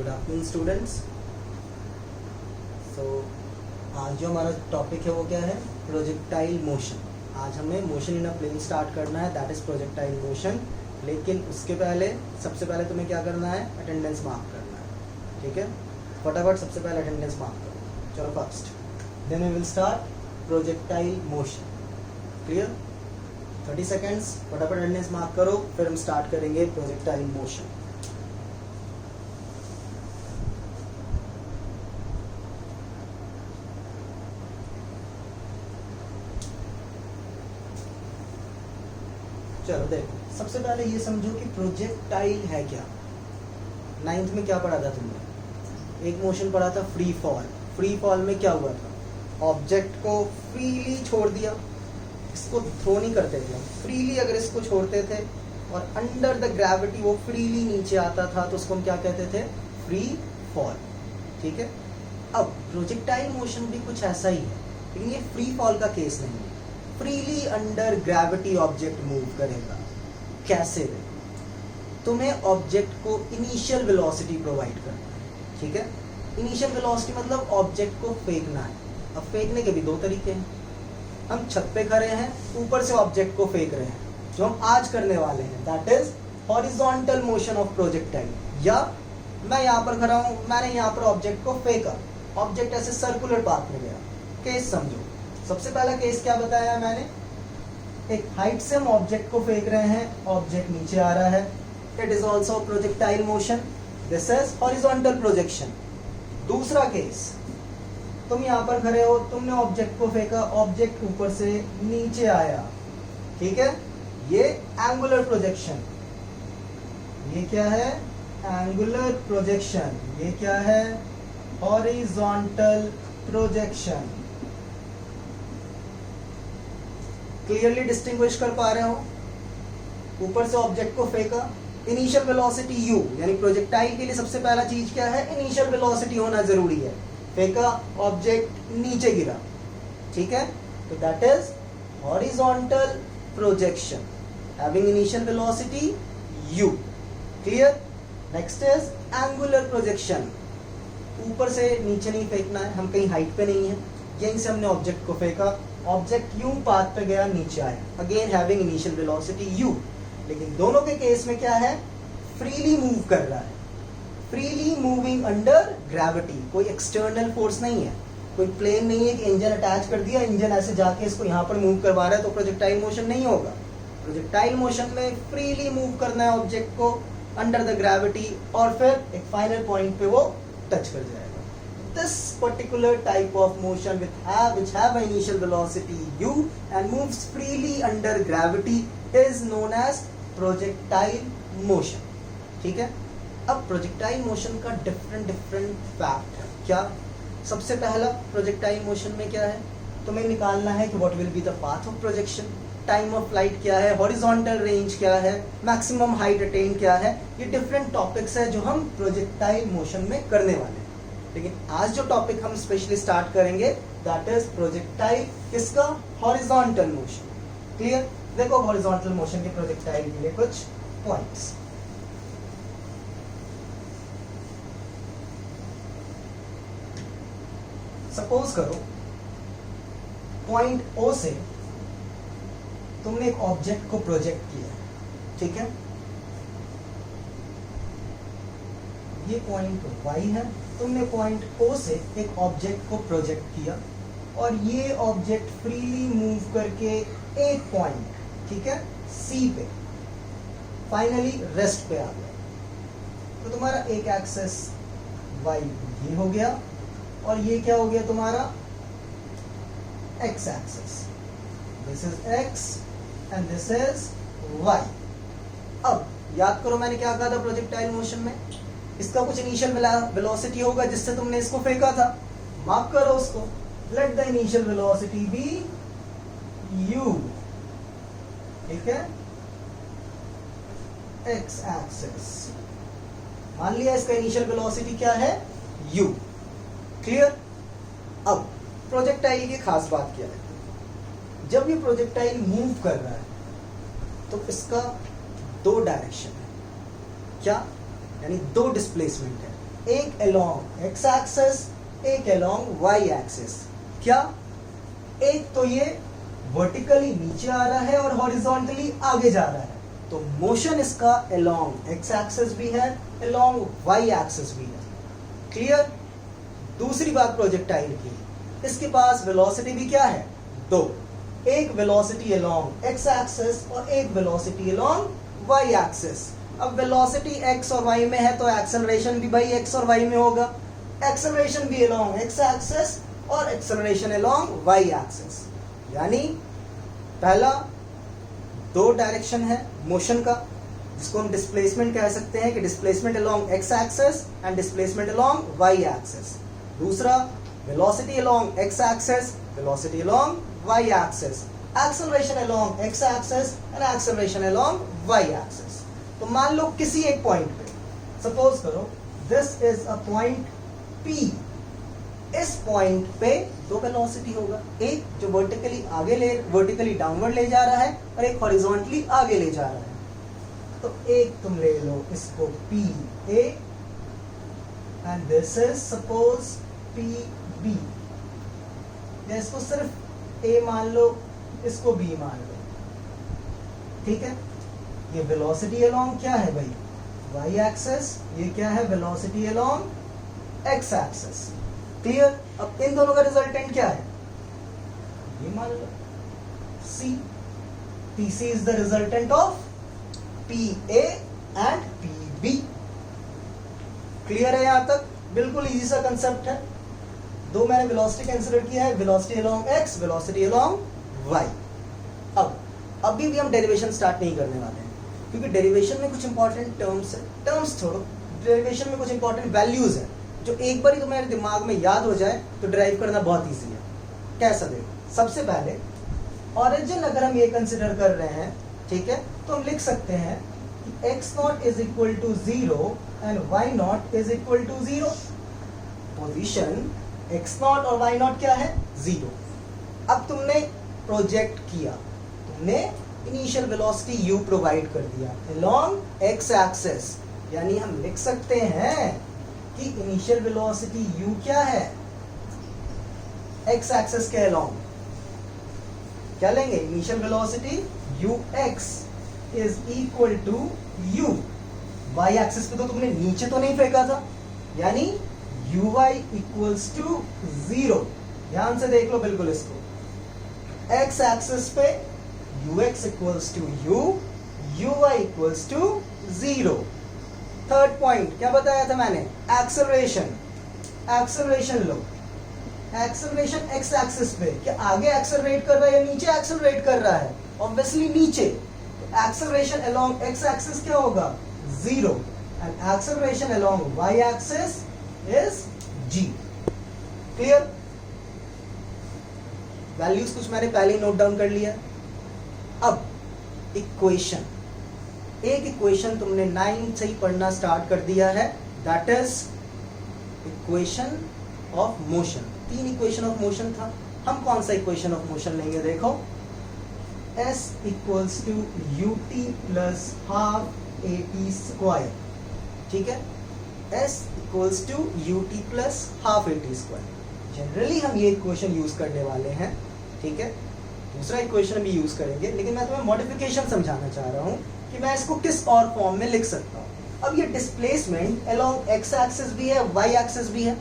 Good afternoon students. सो आज जो हमारा टॉपिक है वो क्या है? Projectile motion. आज हमें motion in a plane start करना है, दैट इज प्रोजेक्टाइल मोशन। लेकिन उसके पहले सबसे पहले तुम्हें क्या करना है? अटेंडेंस मार्क करना है, ठीक है? फटाफट सबसे पहले अटेंडेंस मार्क करो। चलो first, then we will start projectile motion. Clear? 30 seconds, फटाफट अटेंडेंस मार्क करो, फिर हम स्टार्ट करेंगे प्रोजेक्टाइल मोशन। चलो देखो, सबसे पहले ये समझो कि प्रोजेक्टाइल है क्या। 9th में क्या पढ़ा था तुमने? एक मोशन पढ़ा था फ्री फॉल। फ्री फॉल में क्या हुआ था? ऑब्जेक्ट को फ्रीली छोड़ दिया, इसको थ्रो नहीं करते थे, फ्रीली अगर इसको छोड़ते थे और अंडर द ग्रेविटी वो फ्रीली नीचे आता था तो उसको हम क्या कहते थे? फ्री फॉल, ठीक है? अब प्रोजेक्टाइल मोशन भी कुछ ऐसा ही है, लेकिन ये फ्री फॉल का केस नहीं है। Freely under gravity object move करेगा। कैसे? तुम्हें ऑब्जेक्ट को इनिशियल वेलोसिटी प्रोवाइड करना है, ठीक है? इनिशियल वेलोसिटी मतलब ऑब्जेक्ट को फेंकना है। अब फेंकने के भी दो तरीके हैं। हम छत पे खड़े हैं, ऊपर से ऑब्जेक्ट को फेंक रहे हैं, जो हम आज करने वाले हैं, that is horizontal motion of projectile. या मैं यहाँ पर खड़ा हूँ, मैंने यहाँ पर ऑब्जेक्ट को फेंका, ऑब्जेक्ट ऐसे सर्कुलर पाथ में गया। केस समझो। सबसे पहला केस क्या बताया मैंने? एक हाइट से हम ऑब्जेक्ट को फेंक रहे हैं, ऑब्जेक्ट नीचे आ रहा है, it is also projectile motion, this is horizontal projection. दूसरा केस, तुम यहाँ पर खड़े हो, तुमने ऑब्जेक्ट को फेंका, ऑब्जेक्ट ऊपर से नीचे आया, ठीक है? ये एंगुलर प्रोजेक्शन। ये क्या है? Angular projection. ये क्या है? Horizontal projection. क्लियरली डिस्टिंग्विश कर पा रहे हो? ऊपर से ऑब्जेक्ट को फेंका, इनिशियल वेलोसिटी u, यानी प्रोजेक्टाइल के लिए सबसे पहला चीज क्या है? इनिशियल वेलोसिटी होना जरूरी है। फेंका, ऑब्जेक्ट नीचे गिरा, ठीक है? तो that is horizontal projection having initial velocity u। Clear? Next is angular projection. ऊपर से नीचे नहीं फेंकना है, हम कहीं हाइट पे नहीं है, यहीं से हमने ऑब्जेक्ट को फेंका, ऑब्जेक्ट यूं पाथ पे गया, नीचे आया, again having initial velocity u। लेकिन दोनों के केस में क्या है? फ्रीली मूव कर रहा है, फ्रीली मूविंग अंडर ग्रेविटी। कोई एक्सटर्नल फोर्स नहीं है, कोई प्लेन नहीं है कि इंजन अटैच कर दिया, इंजन ऐसे जाके इसको यहाँ पर मूव करवा रहा है तो प्रोजेक्टाइल मोशन नहीं होगा। प्रोजेक्टाइल मोशन में फ्रीली मूव करना है ऑब्जेक्ट को अंडर द ग्रेविटी, और फिर एक फाइनल पॉइंट पे वो टच कर जाएगा। This particular type of motion which have an initial velocity u and moves freely under gravity is known as projectile motion, ठीक है? अब प्रोजेक्टाइल मोशन का डिफरेंट फैक्ट है। क्या? सबसे पहला, प्रोजेक्टाइल मोशन में क्या है? तुम्हें निकालना है कि what will be the path of projection, time of flight क्या है, हॉरिजॉन्टल रेंज क्या है, मैक्सिमम हाइट अटेन क्या है। ये डिफरेंट टॉपिक्स है जो हम प्रोजेक्टाइल मोशन में करने वाले हैं। लेकिन आज जो टॉपिक हम स्पेशली स्टार्ट करेंगे दैट इज प्रोजेक्टाइल, किसका? Horizontal motion. क्लियर? देखो हॉरिजॉन्टल मोशन के प्रोजेक्टाइल के लिए कुछ पॉइंट्स। सपोज करो पॉइंट O से तुमने एक ऑब्जेक्ट को प्रोजेक्ट किया, ठीक है? ये पॉइंट Y है, तुमने पॉइंट O से एक ऑब्जेक्ट को प्रोजेक्ट किया और ये ऑब्जेक्ट फ्रीली मूव करके एक पॉइंट, ठीक है, C पे फाइनली रेस्ट पे आ गया। तो तुम्हारा एक एक्सेस Y ये हो गया और ये क्या हो गया तुम्हारा? X axis. This is X and this is Y। अब याद करो मैंने क्या कहा था प्रोजेक्टाइल मोशन में? इसका कुछ इनिशियल वेलोसिटी होगा जिससे तुमने इसको फेंका था, मार्क करो उसको। Let the initial velocity be u, ठीक है? x एक्सिस, मान लिया इसका इनिशियल वेलोसिटी क्या है? u। क्लियर? अब प्रोजेक्टाइल की खास बात क्या है? जब ये प्रोजेक्टाइल मूव कर रहा है तो इसका दो डायरेक्शन है। क्या? यानी दो डिस्प्लेसमेंट है। एक along x एक्सिस, एक along y एक्सिस। क्या? एक तो ये वर्टिकली नीचे आ रहा है और हॉरिजॉन्टली आगे जा रहा है, तो मोशन इसका along x एक्सिस भी है, along y एक्सिस भी है। क्लियर? दूसरी बात प्रोजेक्टाइल की, इसके पास वेलोसिटी भी क्या है? दो, एक वेलोसिटी along x एक्सिस और एक वेलोसिटी along y एक्सिस। अब वेलोसिटी x और y में है तो एक्सेलरेशन भी भाई x और y में होगा, एक्सेलरेशन भी along x एक्सिस और एक्सेलरेशन along y एक्सिस। यानी पहला दो डायरेक्शन है मोशन का, जिसको हम डिस्प्लेसमेंट कह सकते हैं कि displacement along x axis and displacement along y axis. दूसरा velocity along x axis, velocity along y axis, acceleration along x axis and acceleration along y axis. तो मान लो किसी एक पॉइंट पे, सपोज करो this is a point P, इस point पे दो वेलोसिटी होगा, एक जो वर्टिकली डाउनवर्ड ले जा रहा है और एक हॉरिजॉन्टली आगे ले जा रहा है। तो एक तुम ले लो इसको PA and this is suppose PB, या इसको सिर्फ A मान लो, इसको B मान लो। ठीक है, ये वेलोसिटी अलोंग क्या है भाई? y axis. ये क्या है? Velocity along x axis. Clear? अब इन दोनों का रिजल्टेंट क्या है? ये मान लो C। PC is the resultant of PA and PB। Clear है यहां तक? बिल्कुल इजी सा कंसेप्ट है। दो मैंने वेलोसिटी कंसीडर किया है, velocity along x, velocity along y। अब अभी भी हम डेरिवेशन स्टार्ट नहीं करने वाले हैं, क्योंकि डेरिवेशन में कुछ इंपॉर्टेंट टर्म्स छोड़ो, डेरिवेशन में कुछ इंपॉर्टेंट वैल्यूज है जो एक बार ही तुम्हारे दिमाग में याद हो जाए तो ड्राइव करना बहुत ईजी है। कैसा? देखो, सबसे पहले ऑरिजिन अगर हम ये कंसिडर कर रहे हैं, ठीक है, तो हम लिख सकते हैं कि x0 is equal to 0 and y0 is equal to 0। Position x0 और y0 क्या है? 0। अब तुमने प्रोजेक्ट किया, तुमने इनिशियल वेलोसिटी u प्रोवाइड कर दिया along x एक्सिस, यानी हम लिख सकते हैं कि इनिशियल वेलोसिटी u क्या है? x एक्सिस के along क्या लेंगे? Initial velocity ux is equal to u। y axis पे तो तुमने नीचे तो नहीं फेंका था, यानी uy इक्वल्स टू 0। ध्यान से देख लो बिल्कुल इसको, x एक्सिस पे ux equals to u, uy equals to 0। Third point क्या बताया था मैंने? एक्सेलरेशन। एक्सेलरेशन लो, एक्सेलरेशन x एक्सिस पे क्या आगे एक्सेलरेट कर रहा है या नीचे एक्सेलरेट कर रहा है? ऑब्वियसली नीचे। तो एक्सेलरेशन अलोंग x एक्सिस क्या होगा? 0 and acceleration along y axis is g। Clear? Values कुछ मैंने पहले ही नोट डाउन कर लिया। अब इक्वेशन, एक इक्वेशन तुमने 9 से ही पढ़ना स्टार्ट कर दिया है, that is equation of motion. 3 equation of motion था, हम कौन सा इक्वेशन ऑफ मोशन लेंगे? देखो, s equals to ut plus half at square. ठीक है, s equals to ut plus half at square. Generally हम ये इक्वेशन यूज करने वाले हैं, ठीक है। दूसरा इक्वेशन भी यूज करेंगे, लेकिन मैं तुम्हें मॉडिफिकेशन समझाना चाह रहा हूँ कि मैं इसको किस और फॉर्म में लिख सकता हूँ। अब ये डिस्प्लेसमेंट अलोंग x एक्सिस भी है, y एक्सिस भी है,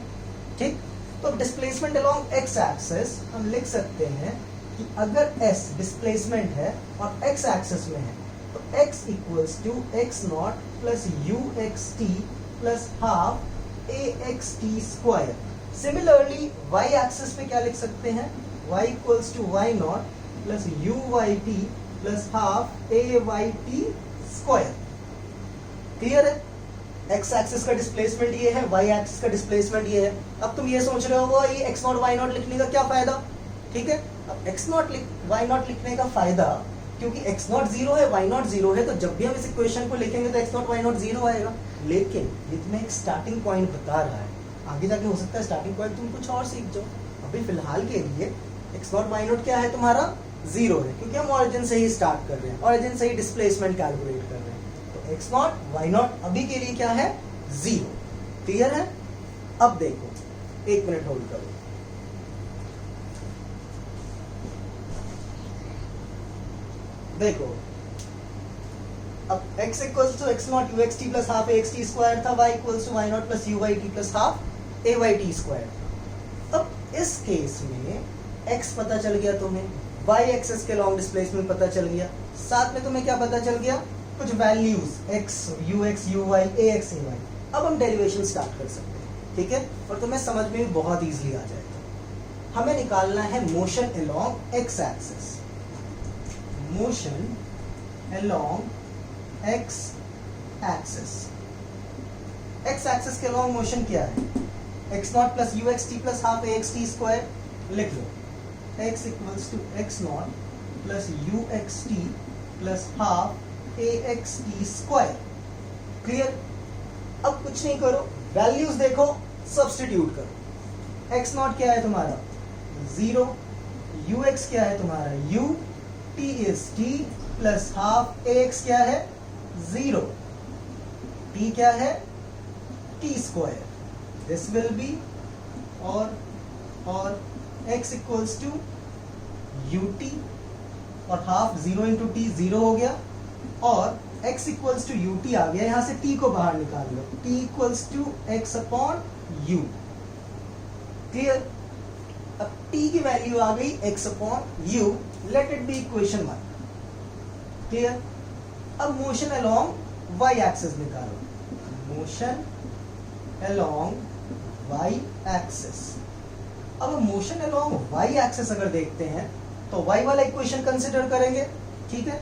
ठीक। तो डिस्प्लेसमेंट अलोंग x एक्सिस हम लिख सकते हैं कि अगर s डिस्प्लेसमेंट है और x एक्सिस में है तो x equals to x0 plus uxt plus half axt square. Similarly y axis पे क्या लिख सकते हैं? y equals to y0 plus uyt plus half ayt square. Clear है? x एक्सिस का डिस्प्लेसमेंट ये है, y एक्सिस का डिस्प्लेसमेंट ये है। अब तुम ये सोच रहे हो ये x0 y0 लिखने का क्या फायदा? ठीक है, अब x0 y0 लिखने का फायदा, क्योंकि x0 0 है, y0 0 है, तो जब भी हम इस इक्वेशन को लिखेंगे तो x0 y0 0 आएगा। लेकिन ये तुम्हें एक स्टार्टिंग पॉइंट बता रहा है, आगे जाके हो सकता है स्टार्टिंग पॉइंट तुम कुछ और सीख जाओ। अभी फिलहाल के लिए x0 y0 क्या है तुम्हारा? 0 है, क्योंकि हम ऑरिजिन से ही स्टार्ट कर रहे हैं, ऑरिजिन से ही डिस्प्लेसमेंट कैलकुलेट कर रहे हैं। तो x0 y0 अभी के लिए क्या है? 0। क्लियर है? अब देखो, एक मिनट होल्ड करो। देखो अब x equals to x naught ux t plus half axt square था, y equals to y naught plus uy t plus half ayt square. अब इस केस में x पता चल गया तुम्हें, y एक्सिस के लॉन्ग डिस्प्लेसमेंट पता चल गया, साथ में तुम्हें क्या पता चल गया, कुछ values x ux uy ax ay। अब हम डेरिवेशन स्टार्ट कर सकते हैं, ठीक है, और तुम्हें समझ में भी बहुत इजीली आ जाएगा। हमें निकालना है motion along x axis, motion along x axis। x axis के along मोशन क्या है, x naught plus ux t plus half axt square, लिख लो x equals to x naught plus ux t plus half axt square. Clear? अब कुछ नहीं करो, values देखो, सब्स्टिट्यूट करो। x नॉट क्या है तुम्हारा 0, ux क्या है तुम्हारा u, t is t plus half ax क्या है 0, t क्या है t square, this will be और x इक्वल्स टू ut और हाफ 0 इंटू टी 0 हो गया, और x इक्वल्स टू ut आ गया, यहां से t को बाहर निकाल लो, t equals to x upon u। क्लियर? अब t की वैल्यू आ गई x upon u, let it be equation 1। Clear? अब मोशन अलोंग y एक्सिस निकालो, मोशन अलोंग y एक्सिस। अब मोशन अलोंग y एक्सिस अगर देखते हैं तो y वाला इक्वेशन कंसिडर करेंगे, ठीक है,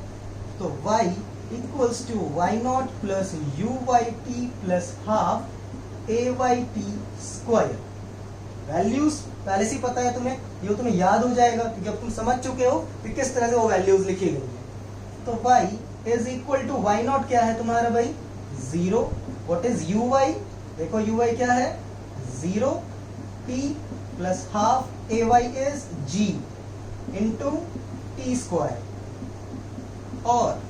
तो y equals to y naught plus uyt plus half ayt square. Values पहले से ही पता है तुम्हें, ये तुम्हें याद हो जाएगा क्योंकि अब तुम समझ चुके हो कि किस तरह से वो वैल्यूज लिखी गई है। तो y is equal to y naught क्या है तुम्हारा भाई 0, व्हाट इज uy, देखो uy क्या है 0, t plus half ay is g into T square, और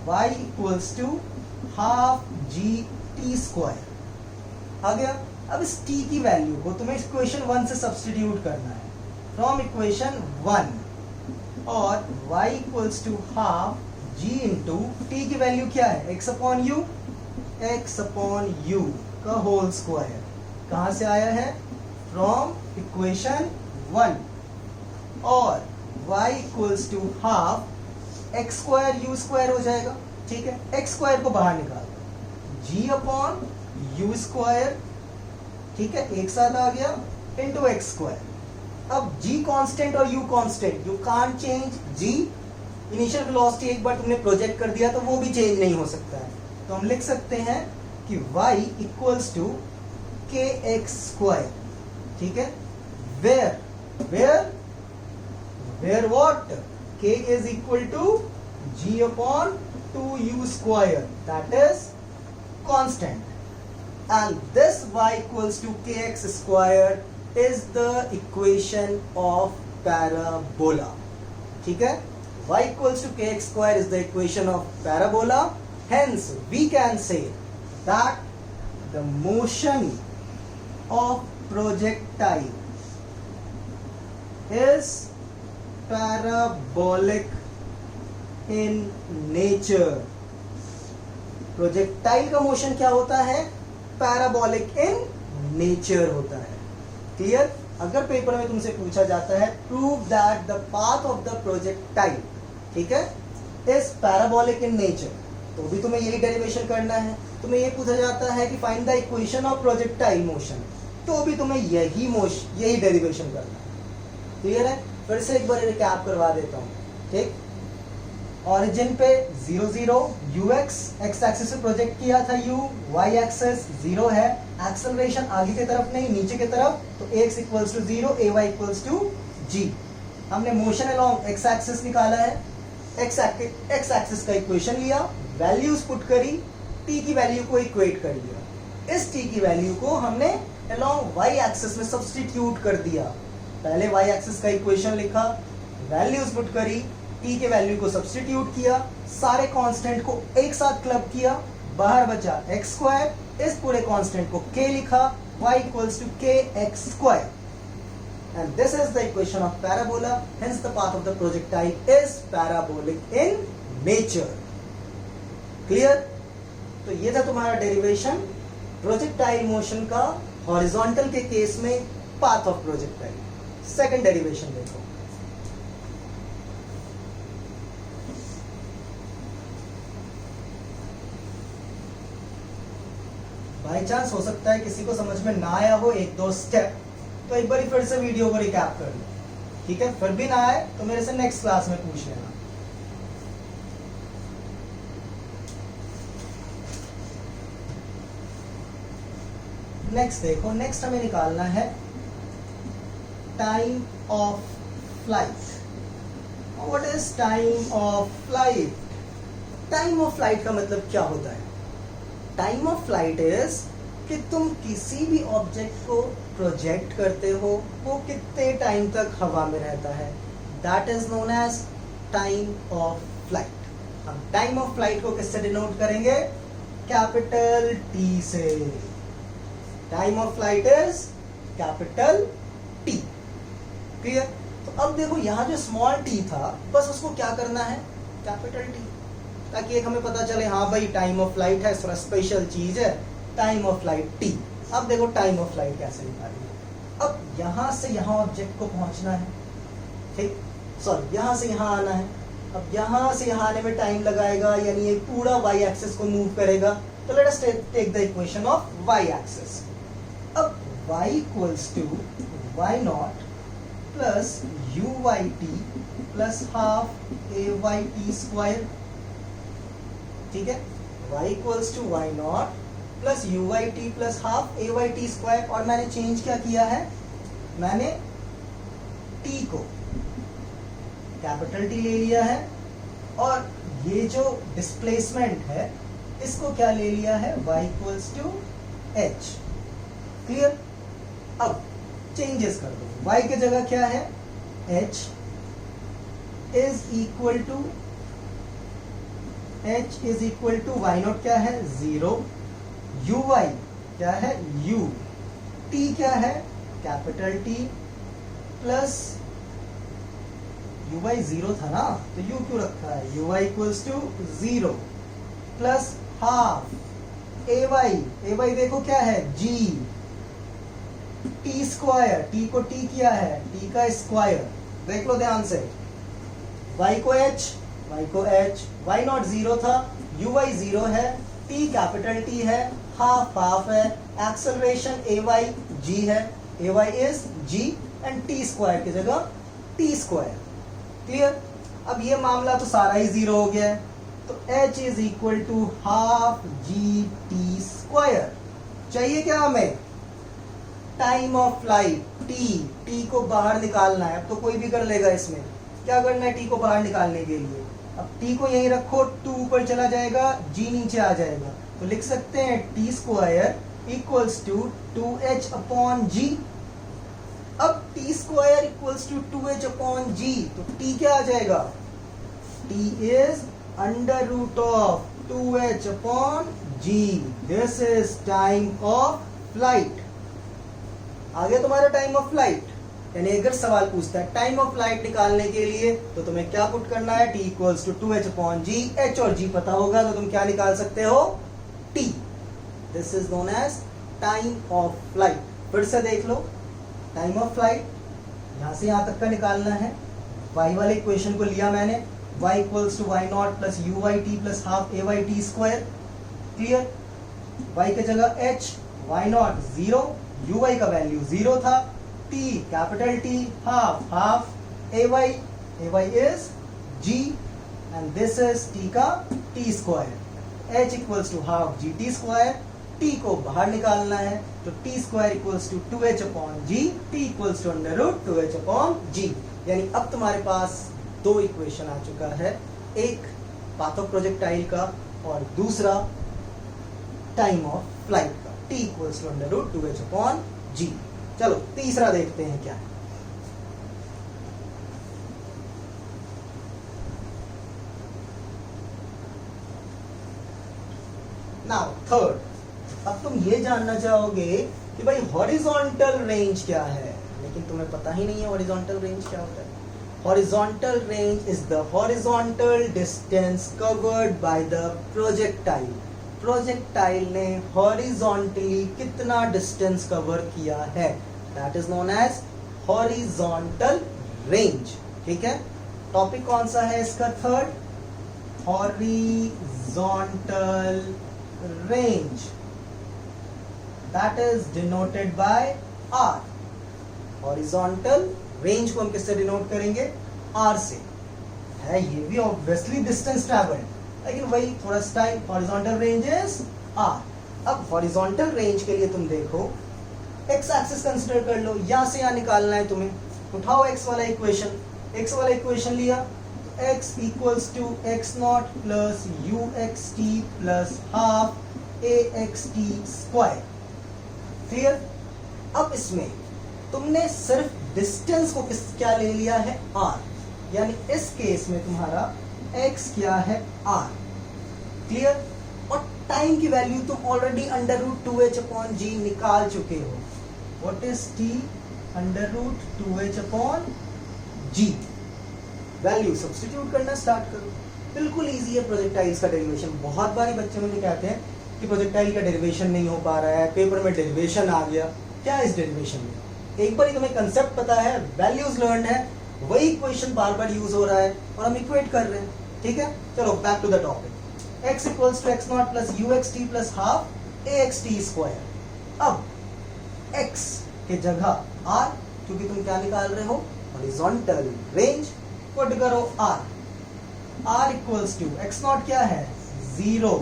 y equals to half G T square आ गया। अब इस t की वैल्यू को तुम्हें इक्वेशन 1 से सब्स्टिट्यूट करना है, फ्रॉम इक्वेशन 1, और y equals to half g into t की वैल्यू क्या है x upon u, x upon u का होल स्क्वायर, कहां से आया है, फ्रॉम इक्वेशन 1, और y equals to half x square u square हो जाएगा, ठीक है, x स्क्वायर को बाहर निकाल दो, g अपॉन यू स्क्वायर, ठीक है, एक साथ आ गया, इंटू एक्स स्क्वायर। अब g कांस्टेंट और u constant, you can't change g, initial velocity एक बार तुमने प्रोजेक्ट कर दिया तो वो भी चेंज नहीं हो सकता है, तो हम लिख सकते हैं कि y equals to kx square, ठीक है, where what, k is equal to g upon 2u square, that is constant, and this y equals to kx square is the equation of parabola, ठीक है, y equals to kx square is the equation of parabola, hence we can say that the motion of projectile is parabolic in nature। Projectile का motion क्या होता है, parabolic in nature होता है। Clear? अगर paper में तुमसे पूछा जाता है prove that the path of the projectile, ठीक है, इज पैराबोलिक इन नेचर, तो भी तुम्हें यही डेरिवेशन करना है। तुम्हें ये पूछा जाता है कि find the equation of projectile motion, तो भी तुम्हें यही डेरिवेशन करना है। क्लियर है? फिर से एक बार रिकैप करवा देता हूँ, ठीक, ऑरिजिन पे 0 0 ux x एक्सिस पे प्रोजेक्ट किया था u, y एक्सिस 0 है, एक्सेलरेशन आगे की तरफ नहीं नीचे की तरफ, तो x equals to 0, ay equals to g। हमने मोशन अलोंग x एक्सिस निकाला है, x एक्सिस का इक्वेशन लिया, वैल्यूज पुट करी, t की वैल्यू को इक्वेट कर लिया, इस t की वैल्यू को हमने अलोंग y एक्सिस में सब्स्टिट्यूट कर दिया। पहले y एक्सिस का इक्वेशन लिखा, वैल्यूज पुट करी, t के वैल्यू को सब्स्टिट्यूट किया, सारे कांस्टेंट को एक साथ क्लब किया, बाहर बचा एक्स स्क्वायर, इस पूरे कांस्टेंट को k लिखा, y equals to kx square, and this is the equation of parabola, hence the path of the projectile is parabolic in nature. Clear? तो ये था तुम्हारा डेरिवेशन प्रोजेक्टाइल मोशन का हॉरिजॉन्टल के केस में path of projectile. Second derivation देखो, by chance हो सकता है किसी को समझ में ना आया हो एक दो स्टेप, तो एक बार फिर से वीडियो को रिकैप कर लो, ठीक है? फिर भी ना आए तो मेरे से नेक्स्ट क्लास में पूछ लेना। नेक्स्ट देखो, नेक्स्ट हमें निकालना है time of flight. What is time of flight? Time of flight का मतलब क्या होता है? टाइम ऑफ फ्लाइट इज कि तुम किसी भी ऑब्जेक्ट को प्रोजेक्ट करते हो, वो कितने टाइम तक हवा में रहता है, that is known as time of flight. हम टाइम ऑफ फ्लाइट को किससे डिनोट करेंगे? कैपिटल टी से। Time of flight is capital T. Clear? तो अब देखो यहाँ जो स्मॉल टी था, बस उसको क्या करना है? कैपिटल टी, ताकि एक हमें पता चले हाँ भाई टाइम ऑफ फ्लाइट है, थोड़ा स्पेशल चीज है, टाइम ऑफ फ्लाइट टी। अब देखो टाइम ऑफ फ्लाइट कैसे निकालेंगे। अब यहां से यहां ऑब्जेक्ट को पहुंचना है, ठीक, सॉरी यहां से यहां आना है। अब यहां से यहां आने में टाइम लगाएगा, यानी ये पूरा वाई एक्सिस को मूव करेगा। तो let us take the equation of y axis. अब y equals to y naught plus u y t plus half a y t square, ठीक है? y equals to y naught plus u y t plus half a y t square. और मैंने change क्या किया है? मैंने t को capital T ले लिया है, और ये जो डिस्प्लेसमेंट है इसको क्या ले लिया है? y equals to h। Clear? अब चेंजेस कर दो, y की जगह क्या है? h is equal to y naught क्या है? 0, यू वाई क्या है? u, t क्या है? Capital T plus u y 0 था ना, तो u क्यों रखा है? U y equals to 0 plus half a y देखो क्या है? g, टी स्क्वायर, टी को टी किया है, टी का स्क्वायर, देख लो ध्यान से, y को h, y नॉट 0 था, यू वाई 0 है, t कैपिटल T है, हाफ हाफ है, एक्सेलरेशन ए वाई g है, A Y is g and T square की जगह टी स्क्वायर। क्लियर? अब ये मामला तो सारा ही 0 हो गया है, तो h is equal to half G T square. चाहिए क्या हमें? टाइम ऑफ फ्लाइट t को बाहर निकालना है। अब तो कोई भी कर लेगा, इसमें क्या करना है t को बाहर निकालने के लिए? अब t को यहीं रखो, 2 ऊपर चला जाएगा, g नीचे आ जाएगा, तो लिख सकते हैं T square equals to 2h upon G. अब T square equals to 2h upon G, तो t क्या आ जाएगा? t is under root of 2h upon G. This is time of flight. आ गया तुम्हारा टाइम ऑफ फ्लाइट। यानी अगर सवाल पूछता है टाइम ऑफ फ्लाइट निकालने के लिए, तो तुम्हें क्या पुट करना है? t equals to 2h upon g. h और g पता होगा तो तुम क्या निकाल सकते हो? t। This is known as time of flight. फिर से देख लो, टाइम ऑफ फ्लाइट यहां से यहां तक का निकालना है। y वाले इक्वेशन को लिया मैंने, y equals to y naught plus u y t plus half a y t square. Clear? y की जगह h, y naught 0, u y का वैल्यू 0 था, t capital T, half a Y is g and this is t का t square. h equals to half G T square, t को बाहर निकालना है, तो t square equals to 2h upon g, t equals to under root 2h upon जी। यानी अब तुम्हारे पास 2 equation आ चुका है, एक पाथ ऑफ प्रोजेक्टाइल का और दूसरा टाइम ऑफ फ्लाइट का, t equals to under root 2h upon G. चलो तीसरा देखते हैं क्या है। नाउ थर्ड, अब तुम ये जानना चाहोगे कि भाई हॉरिजॉन्टल रेंज क्या है, लेकिन तुम्हें पता ही नहीं है हॉरिजॉन्टल रेंज क्या होता है। Horizontal range is the horizontal distance covered by the projectile. Projectile ने हॉरिजॉन्टली कितना डिस्टेंस कवर किया है, that is known as horizontal range. ठीक है, टॉपिक कौन सा है इसका? Third, horizontal range, that is denoted by r. Horizontal range को हम किससे डिनोट करेंगे? आर से। है ये भी ऑब्वियसली डिस्टेंस ट्रैवल्ड, लेकिन वही थोड़ा style. Horizontal range is r. अब हॉरिजॉन्टल रेंज के लिए तुम देखो, एक्स एक्सिस कंसीडर कर लो, यहां से यहां निकालना है तुम्हें। उठाओ एक्स वाला इक्वेशन, एक्स वाला इक्वेशन लिया तो x equals to x naught plus u x t plus half a x t square. Clear? अब इसमें तुमने सिर्फ डिस्टेंस को क्या ले लिया है? आर, यानी इस केस में तुम्हारा x क्या है? आर। क्लियर? और टाइम की वैल्यू तुम already under root 2h upon G निकाल चुके हो। What is t? Under root 2h upon G. Value substitute करना स्टार्ट करो, बिल्कुल इजी है प्रोजेक्टाइल्स का डेरिवेशन। बहुत बारी बच्चे मुझे कहते हैं कि प्रोजेक्टाइल का डेरिवेशन नहीं हो पा रहा है, पेपर में डेरिवेशन आ गया। क्या इस डेरिवेशन में? एक बार तुम्हें कंसेप्ट पता है, वैल्यूज लर्न है, वही क्वेश्चन बार बार यूज हो रहा है और हम इक्वेट कर रहे हैं। ठीक है, चलो back to the topic. x equals to x naught plus u x t plus half a x t square. अब x के जगह r, क्योंकि तुम क्या निकाल रहे हो? Horizontal range. पुट करो r equals to x naught क्या है? 0,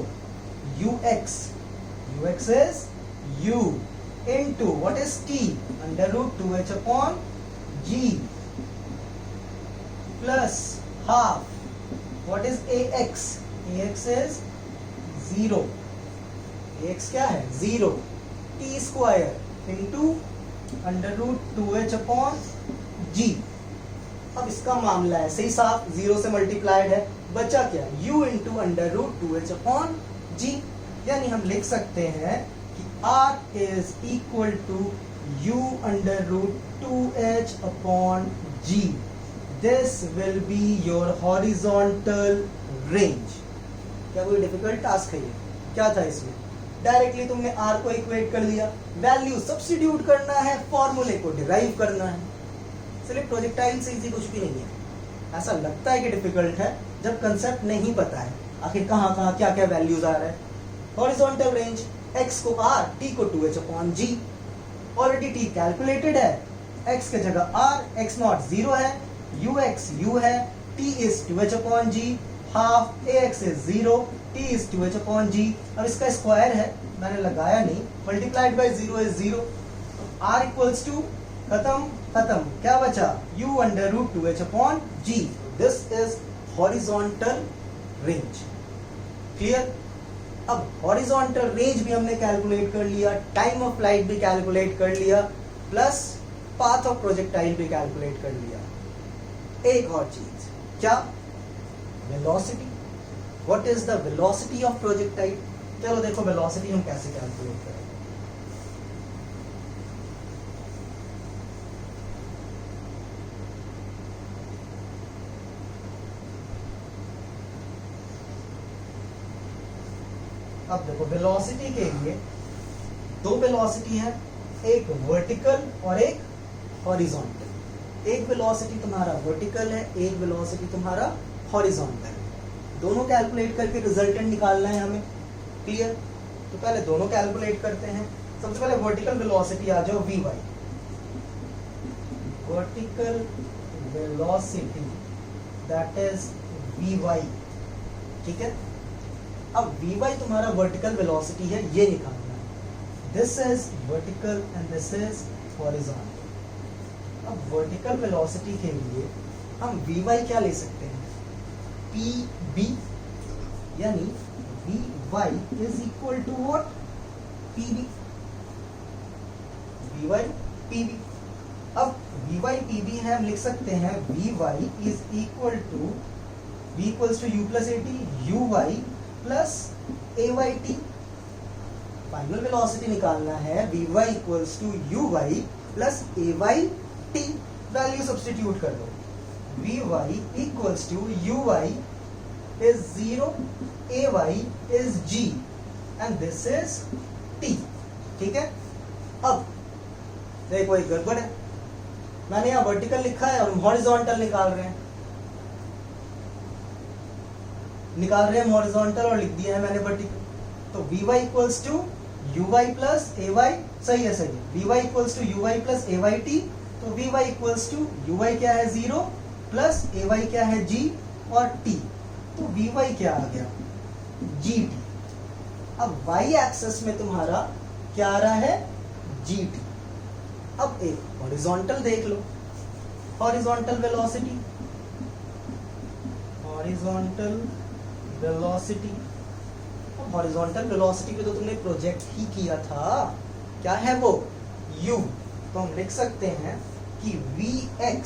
ux is u into what is t? under root 2h upon g plus half what is ax? ax is 0, ax क्या है? 0, t square into under root 2h upon g। अब इसका मामला है सही साफ, 0 से मल्टीप्लाइड है, बचा क्या? u into under root 2h upon g। यानी हम लिख सकते हैं R is equal to U under root 2H upon G. This will be your horizontal range. क्या कोई डिफिकल्ट टास्क है ये? क्या था इसमें? डायरेक्टली तुमने R को इक्वेट कर लिया, वैल्यू सब्स्टिट्यूट करना है, फॉर्मूले को डिराइव करना है। सिर्फ प्रोजेक्टाइल से इजी कुछ भी नहीं है। ऐसा लगता है कि डिफिकल्ट है जब कंसेप्ट नहीं पता है, आखिर कहाँ कहाँ क्या क्या वैल्यूज आ रहा है। हॉरिजॉन्टल रेंज, x को r, t को 2h upon g। Already t calculated है, x के जगह r, x नॉट 0 है, ux u है, t is 2h upon g, half ax is 0, t is 2h upon g। अब इसका स्क्वायर है, मैंने लगाया नहीं, मल्टीप्लाइड बाय 0 इज 0। तो r इक्वल्स टू खत्म, क्या बचा? u under root 2h upon g। This is horizontal range. Clear? अब हॉरिजॉन्टल रेंज भी हमने कैलकुलेट कर लिया, टाइम ऑफ फ्लाइट भी कैलकुलेट कर लिया, प्लस पाथ ऑफ प्रोजेक्टाइल भी कैलकुलेट कर लिया। एक और चीज, क्या? Velocity. What is the velocity of projectile? चलो देखो वेलोसिटी हम कैसे कैलकुलेट करें। अब देखो वेलोसिटी के लिए दो वेलोसिटी है, एक वर्टिकल और एक हॉरिजॉन्टल। एक वेलोसिटी तुम्हारा वर्टिकल है, एक वेलोसिटी तुम्हारा हॉरिजॉन्टल है। दोनों कैलकुलेट करके रिजल्टेंट निकालना है हमें। क्लियर? तो पहले दोनों कैलकुलेट करते हैं। सबसे पहले वर्टिकल वेलोसिटी आ जाओ, vy। Vertical velocity that is vy। ठीक है, अब vy तुम्हारा वर्टिकल वेलोसिटी है, ये निकालना है। This is vertical and this is horizontal. अब वर्टिकल वेलोसिटी के लिए हम vy क्या ले सकते हैं? pb, यानी vy is equal to what? pb। vy pb। अब vy pb है, हम लिख सकते हैं vy is equal to v equals to u plus at, uy plus ayt। Final velocity निकालना है vy equals to uy plus ay t, value substitute कर दो। vy equals to uy is 0, ay is g and this is t। ठीक है, अब देखो एक गड़बड़ है, मैंने यहाँ वर्टिकल लिखा है और हम हॉरिजॉन्टल निकाल रहे हैं हॉरिजॉन्टल और लिख दिया है मैंने वर्टिकल। तो vy equals to uy plus ay, सही है सही है, vy equals to uy plus ay t। तो vy इक्वल्स टू uy क्या है 0 प्लस ay क्या है g और t, तो vy क्या आ गया gt। अब y एक्सेस में तुम्हारा क्या आ रहा है gt। अब एक हॉरिजॉन्टल देख लो, हॉरिजॉन्टल वेलोसिटी, हॉरिजॉन्टल वेलोसिटी पे तो तुमने प्रोजेक्ट ही किया था, क्या है वो u। तो हम लिख सकते हैं कि vx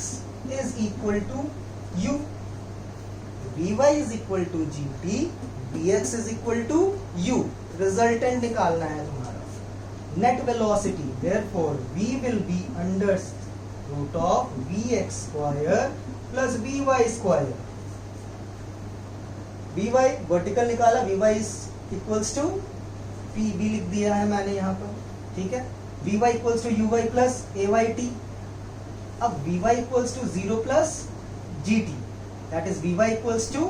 is equal to u, vy is equal to gt, vx is equal to u। Resultant निकालना है तुम्हारा net velocity, therefore v will be under root of vx square plus vy square। vy vertical निकाला, vy is equals to pb लिख दिया है मैंने यहाँ पर, ठीक है। vy equals to uy plus ayt। अब vy equals to 0 plus gt, that is vy equals to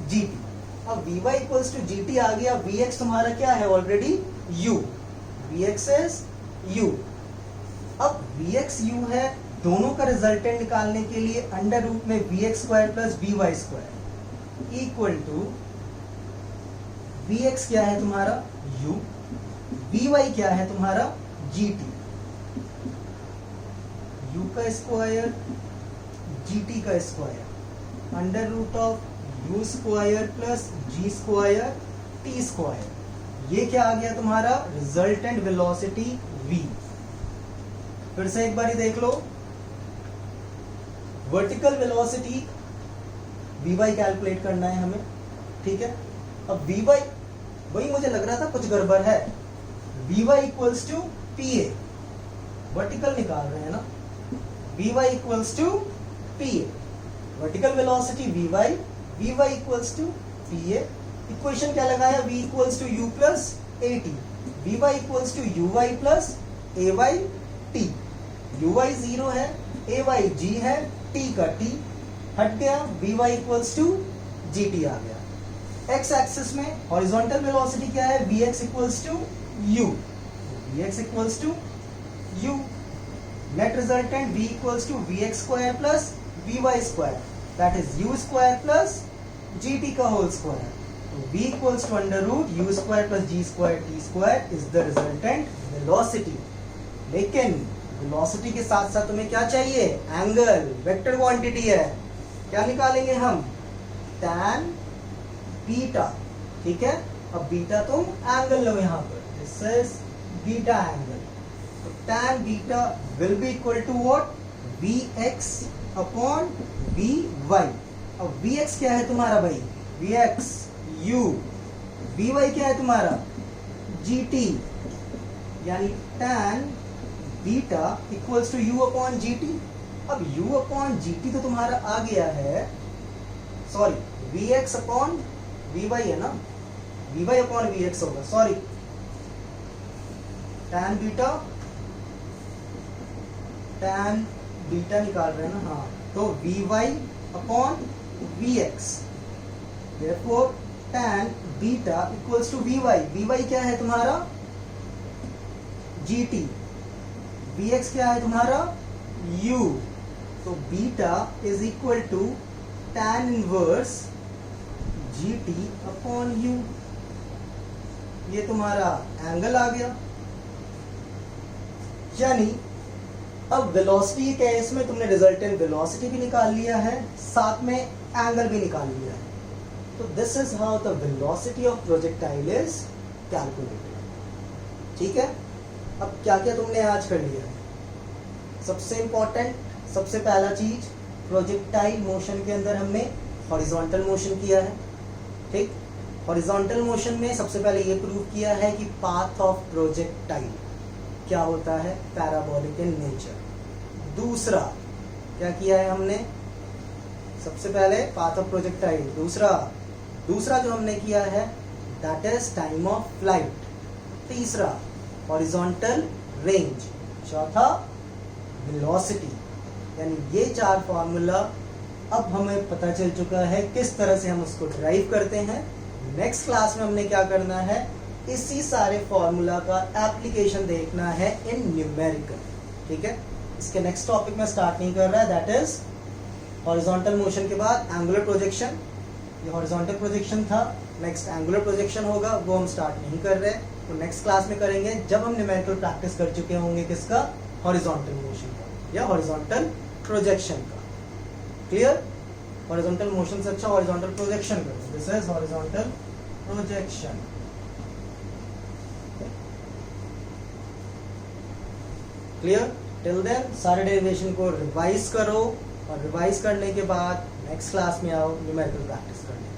gt। अब vy equals to gt आ गया, vx तुम्हारा क्या है already u, vx is u। अब vx u है, दोनों का रिजल्टेंट निकालने के लिए अंडर रूट में vx square plus vy square equal to vx क्या है तुम्हारा u, vy क्या है तुम्हारा gt, u का स्क्वायर gt का square under root of u square plus g square t square. ये क्या आ गया तुम्हारा रिजल्टेंट वेलोसिटी v। फिर से एक बार देख लो, वर्टिकल वेलोसिटी vy कैलकुलेट करना है हमें, ठीक है। अब vy वही मुझे लग रहा था कुछ गड़बड़ है, vy equals to pa, vertical निकाल रहे हैं ना, vy equals to pa, vertical velocity vy equals to pa। Equation क्या लगाया, v equals to u plus at, vy equals to uy plus ay t। uy 0 है, ay g है, t का t हट गया, vy इक्वल्स टू gt आ गया। x axis में हॉरिजॉन्टल वेलोसिटी क्या है, vx equals to u, vx equals to u। Net resultant v equals to vx square plus vy square, that is u square plus gt का whole square. v equals to under root u square plus g square t square is the resultant velocity। लेकिन velocity के साथ साथ तुम्हें क्या चाहिए, angle, vector quantity है, क्या निकालेंगे हम tan बीटा, ठीक है। अब बीटा तुम एंगल लो यहाँ पर, दिस इज बीटा एंगल। तो tan beta will be equal to what, vx upon vy। अब vx क्या है तुम्हारा भाई, vx u, vy क्या है तुम्हारा gt, यानी tan beta equals to u upon gt। अब u अपॉन gt तो तुम्हारा आ गया है, सॉरी vx अपॉन vy है ना, vy अपॉन vx होगा, सॉरी tan बीटा निकाल रहे हैं ना, हाँ। तो vy upon vx, therefore tan beta equals to vy क्या है तुम्हारा gt, vx क्या है तुम्हारा u। तो beta is equal to tan inverse gt upon u, ये तुम्हारा एंगल आ गया। यानी अब वेलोसिटी के केस में तुमने रिजल्टेंट वेलोसिटी भी निकाल लिया है, साथ में एंगल भी निकाल लिया है। तो this is how the velocity of projectile is calculated, ठीक है। अब क्या क्या तुमने आज कर लिया है, सबसे इंपॉर्टेंट, सबसे पहला चीज, प्रोजेक्टाइल मोशन के अंदर हमने हॉरिजॉन्टल मोशन किया है, ठीक। हॉरिजॉन्टल मोशन में सबसे पहले ये प्रूव किया है कि पाथ ऑफ प्रोजेक्टाइल क्या होता है, पैराबोलिक इन नेचर। दूसरा क्या किया है हमने, सबसे पहले पाथ ऑफ प्रोजेक्टाइल, दूसरा जो हमने किया है that is time of flight. तीसरा हॉरिजॉन्टल रेंज, चौथा वेलोसिटी। यानी ये 4 फॉर्मूला अब हमें पता चल चुका है किस तरह से हम उसको ड्राइव करते हैं। नेक्स्ट क्लास में हमने क्या करना है, इसी सारे फॉर्मूला का एप्लीकेशन देखना है इन न्यूमेरिकल। ठीक है, इसके नेक्स्ट टॉपिक में स्टार्ट नहीं कर रहा है, दैट इज हॉरिजॉन्टल मोशन के बाद एंगुलर प्रोजेक्शन। ये हॉरिजॉन्टल प्रोजेक्शन था, नेक्स्ट एंगुलर प्रोजेक्शन होगा, वो हम स्टार्ट नहीं कर रहे, तो नेक्स्ट क्लास में करेंगे जब हम न्यूमेरिकल प्रैक्टिस कर चुके होंगे किसका, हॉरिजॉन्टल मोशन का या हॉरिजॉन्टल प्रोजेक्शन का। क्लियर, हॉरिजॉन्टल मोशन से अच्छा हॉरिजॉन्टल प्रोजेक्शन करो, this is horizontal projection. Clear, till then सारे डेरिवेशन को रिवाइज करो और रिवाइज करने के बाद नेक्स्ट क्लास में आओ न्यूमेरिकल प्रैक्टिस करने।